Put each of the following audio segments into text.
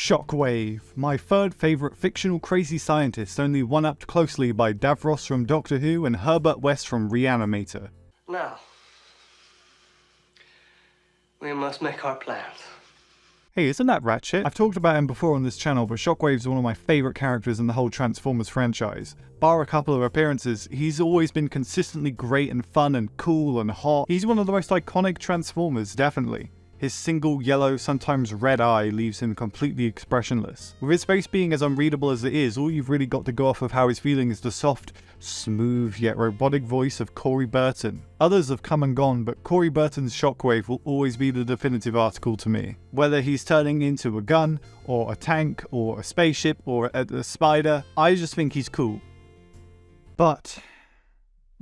Shockwave, my third favourite fictional crazy scientist, only one-upped closely by Davros from Doctor Who and Herbert West from Reanimator. Now, we must make our plans. Hey, isn't that Ratchet? I've talked about him before on this channel, but Shockwave's one of my favourite characters in the whole Transformers franchise. Bar a couple of appearances, he's always been consistently great and fun and cool and hot. He's one of the most iconic Transformers, definitely. His single yellow, sometimes red eye leaves him completely expressionless. With his face being as unreadable as it is, all you've really got to go off of how he's feeling is the soft, smooth yet robotic voice of Corey Burton. Others have come and gone, but Corey Burton's Shockwave will always be the definitive article to me. Whether he's turning into a gun, or a tank, or a spaceship, or a spider, I just think he's cool. But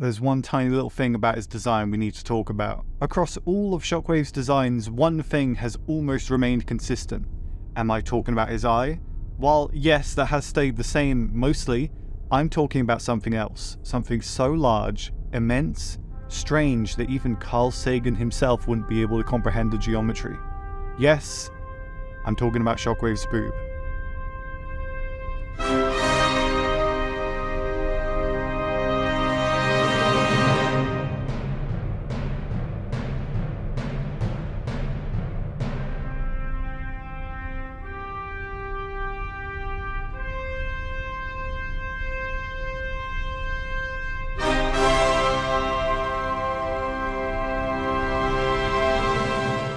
there's one tiny little thing about his design we need to talk about. Across all of Shockwave's designs, one thing has almost remained consistent. Am I talking about his eye? While yes, that has stayed the same mostly, I'm talking about something else. Something so large, immense, strange that even Carl Sagan himself wouldn't be able to comprehend the geometry. Yes, I'm talking about Shockwave's boob.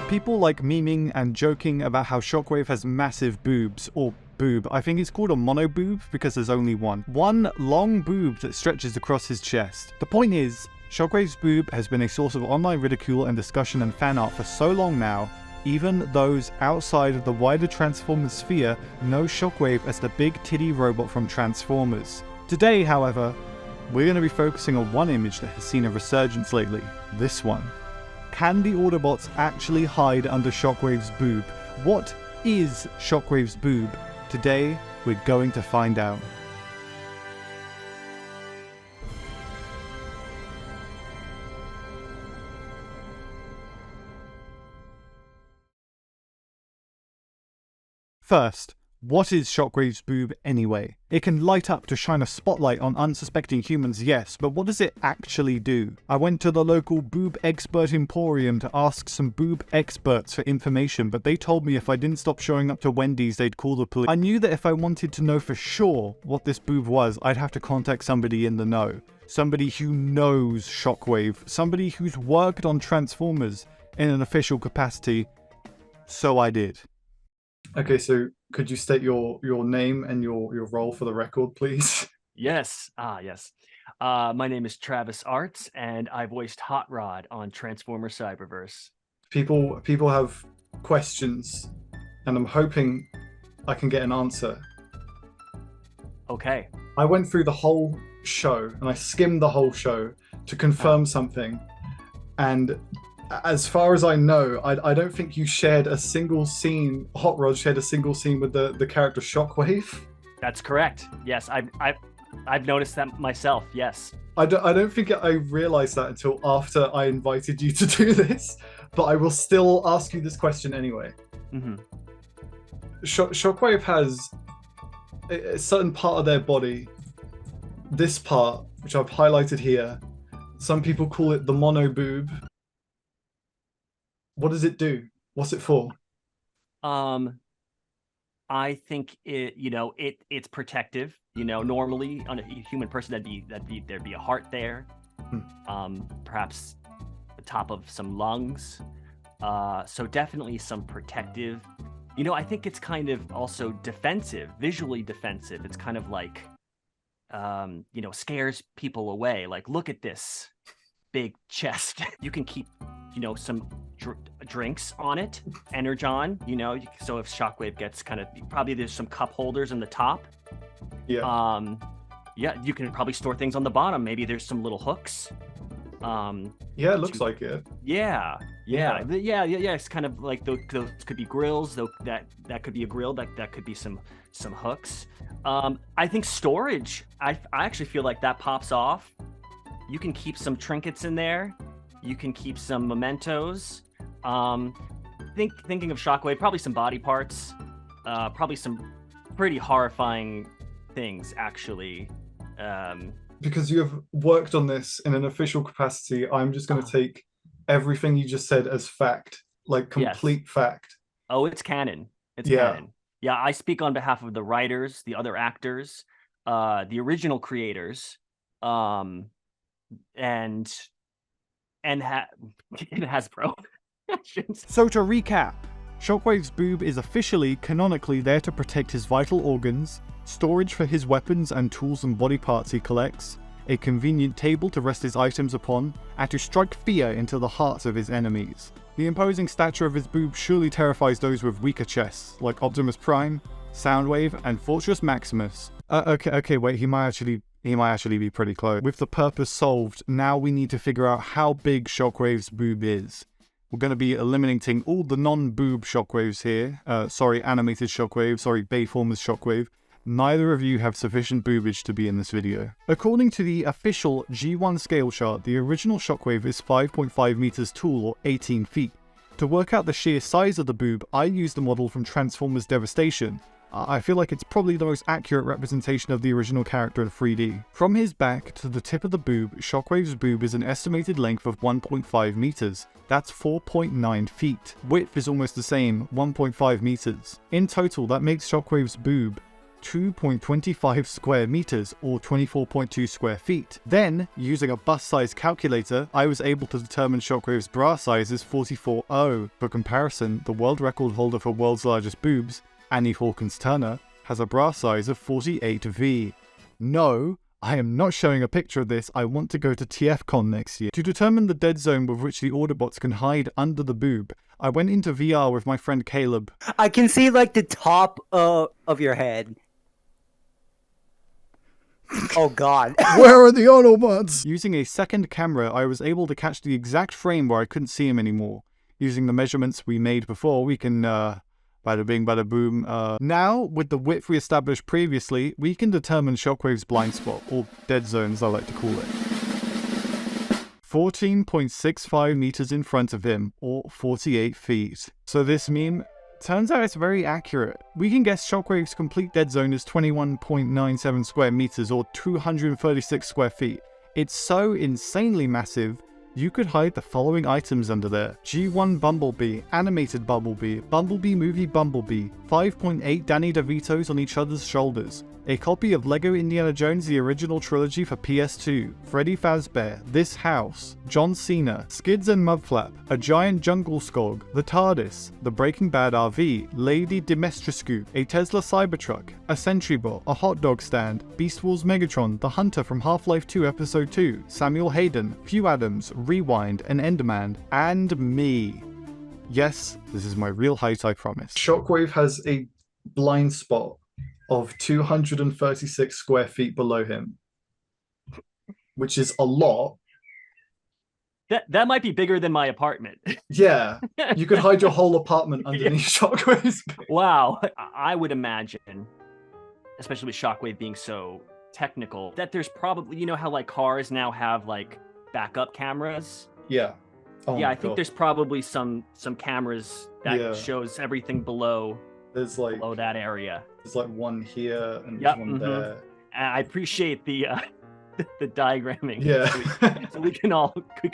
People like memeing and joking about how Shockwave has massive boobs, or boob. I think it's called a monoboob because there's only one. One long boob that stretches across his chest. The point is, Shockwave's boob has been a source of online ridicule and discussion and fan art for so long now, even those outside of the wider Transformers sphere know Shockwave as the big titty robot from Transformers. Today, however, we're going to be focusing on one image that has seen a resurgence lately, this one. Can the Autobots actually hide under Shockwave's boob? What is Shockwave's boob? Today, we're going to find out. First, what is Shockwave's boob anyway? It can light up to shine a spotlight on unsuspecting humans, yes, but what does it actually do? I went to the local boob expert emporium to ask some boob experts for information, but they told me if I didn't stop showing up to Wendy's, they'd call the police. I knew that if I wanted to know for sure what this boob was, I'd have to contact somebody in the know. Somebody who knows Shockwave. Somebody who's worked on Transformers in an official capacity. So I did. Okay, so could you state your name and your role for the record, please? Yes. Yes. My name is Travis Arts, and I voiced Hot Rod on Transformers Cyberverse. People have questions, and I'm hoping I can get an answer. Okay. I went through the whole show, and I skimmed the whole show to confirm something, and as far as I know, I don't think you shared a single scene. Hot Rod shared a single scene with the character Shockwave. That's correct. Yes, I've noticed that myself. Yes. I don't think I realized that until after I invited you to do this, but I will still ask you this question anyway. Mm-hmm. Shockwave has a certain part of their body, this part, which I've highlighted here. Some people call it the mono boob. What does it do? What's it for? I think it's protective. Normally on a human person there'd be a heart there. Perhaps the top of some lungs. So definitely some protective. I think it's kind of also defensive, visually defensive. It's kind of like scares people away. Like, look at this big chest. You can keep some drinks on it, Energon, so if Shockwave gets probably there's some cup holders in the top. Yeah. You can probably store things on the bottom. Maybe there's some little hooks. Yeah, it looks like it. Yeah. It's kind of like those could be grills. Though that could be a grill. That could be some hooks. I think storage. I actually feel like that pops off. You can keep some trinkets in there. You can keep some mementos. Thinking of Shockwave, probably some body parts. probably some pretty horrifying things, actually. Because you have worked on this in an official capacity, I'm just going to take everything you just said as fact, like complete fact. Oh, it's canon. It's canon. Yeah, I speak on behalf of the writers, the other actors, the original creators, and Hasbro. So to recap, Shockwave's boob is officially, canonically there to protect his vital organs, storage for his weapons and tools and body parts he collects, a convenient table to rest his items upon, and to strike fear into the hearts of his enemies. The imposing stature of his boob surely terrifies those with weaker chests, like Optimus Prime, Soundwave, and Fortress Maximus. Okay, wait, he might actually be pretty close. With the purpose solved, now we need to figure out how big Shockwave's boob is. We're going to be eliminating all the non-boob Shockwaves here. Sorry, animated Shockwave, sorry, Bayformers Shockwave. Neither of you have sufficient boobage to be in this video. According to the official G1 scale chart, the original Shockwave is 5.5 meters tall or 18 feet. To work out the sheer size of the boob, I used the model from Transformers Devastation. I feel like it's probably the most accurate representation of the original character in 3D. From his back to the tip of the boob, Shockwave's boob is an estimated length of 1.5 meters. That's 4.9 feet. Width is almost the same, 1.5 meters. In total, that makes Shockwave's boob 2.25 square meters or 24.2 square feet. Then, using a bust-size calculator, I was able to determine Shockwave's bra size is 44.0. For comparison, the world record holder for world's largest boobs, Annie Hawkins-Turner, has a bra size of 48V. No, I am not showing a picture of this. I want to go to TFCon next year. To determine the dead zone with which the Autobots can hide under the boob, I went into VR with my friend Caleb. I can see like the top of your head. Oh god. Where are the Autobots? Using a second camera, I was able to catch the exact frame where I couldn't see him anymore. Using the measurements we made before, we can, bada bing, bada boom. Now, with the width we established previously, we can determine Shockwave's blind spot, or dead zone as I like to call it. 14.65 meters in front of him, or 48 feet. So this meme, turns out it's very accurate. We can guess Shockwave's complete dead zone is 21.97 square meters, or 236 square feet. It's so insanely massive, you could hide the following items under there. G1 Bumblebee, Animated Bumblebee, Bumblebee Movie Bumblebee, 5.8 Danny DeVitos on each other's shoulders, a copy of Lego Indiana Jones The Original Trilogy for PS2, Freddy Fazbear, This House, John Cena, Skids and Mudflap, a giant jungle skog, the TARDIS, the Breaking Bad RV, Lady Dimitrescu, a Tesla Cybertruck, a Sentry Bot, a hot dog stand, Beast Wars Megatron, the Hunter from Half-Life 2 Episode 2, Samuel Hayden, Few Adams, Rewind, and Enderman, and me. Yes, this is my real height, I promise. Shockwave has a blind spot of 236 square feet below him, which is a lot. That might be bigger than my apartment. Yeah, you could hide your whole apartment underneath Shockwave's. Wow, I would imagine, especially with Shockwave being so technical, that there's probably, you know how like cars now have like backup cameras? Yeah. Oh yeah, I think there's probably some cameras that shows everything below. There's like below that area. There's like one here and there's one there. I appreciate the the diagramming. Yeah. so we can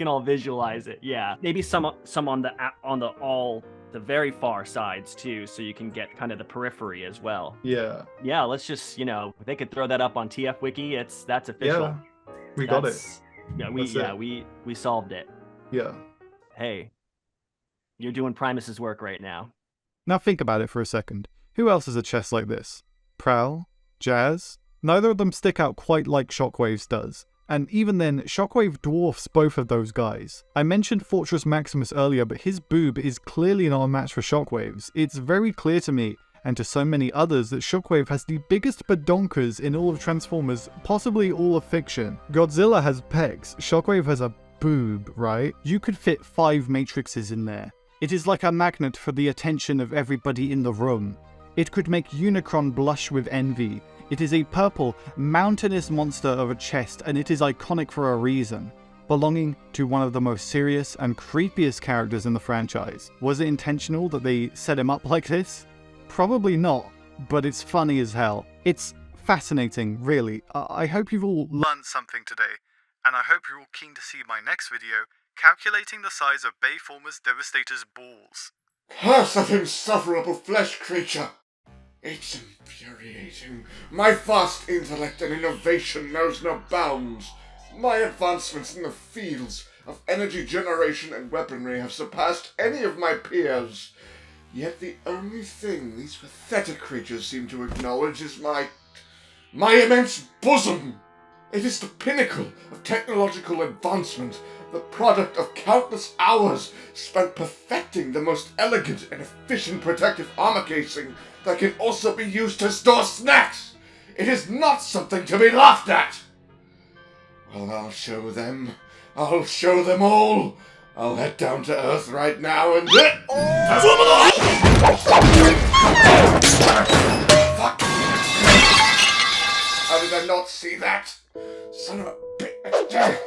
all visualize it. Yeah. Maybe some on the very far sides too, so you can get kind of the periphery as well. Yeah. Yeah. Let's just they could throw that up on TF Wiki. That's official. Yeah. We got it. Yeah. We solved it. Yeah. Hey, you're doing Primus's work right now. Now think about it for a second. Who else has a chest like this? Prowl? Jazz? Neither of them stick out quite like Shockwave's does. And even then, Shockwave dwarfs both of those guys. I mentioned Fortress Maximus earlier, but his boob is clearly not a match for Shockwave's. It's very clear to me, and to so many others, that Shockwave has the biggest badonkers in all of Transformers, possibly all of fiction. Godzilla has pecs, Shockwave has a boob, right? You could fit 5 Matrixes in there. It is like a magnet for the attention of everybody in the room. It could make Unicron blush with envy. It is a purple, mountainous monster of a chest, and it is iconic for a reason. Belonging to one of the most serious and creepiest characters in the franchise. Was it intentional that they set him up like this? Probably not, but it's funny as hell. It's fascinating, really. I hope you've all learned something today, and I hope you're all keen to see my next video, calculating the size of Bayformers Devastator's balls. Curse that insufferable flesh creature! It's infuriating. My vast intellect and innovation knows no bounds. My advancements in the fields of energy generation and weaponry have surpassed any of my peers. Yet the only thing these pathetic creatures seem to acknowledge is my immense bosom. It is the pinnacle of technological advancement, the product of countless hours spent perfecting the most elegant and efficient protective armor casing that can also be used to store snacks. It is not something to be laughed at. Well, I'll show them. I'll show them all. I'll head down to Earth right now and... Fuck! How did I not see that? Son of a bitch.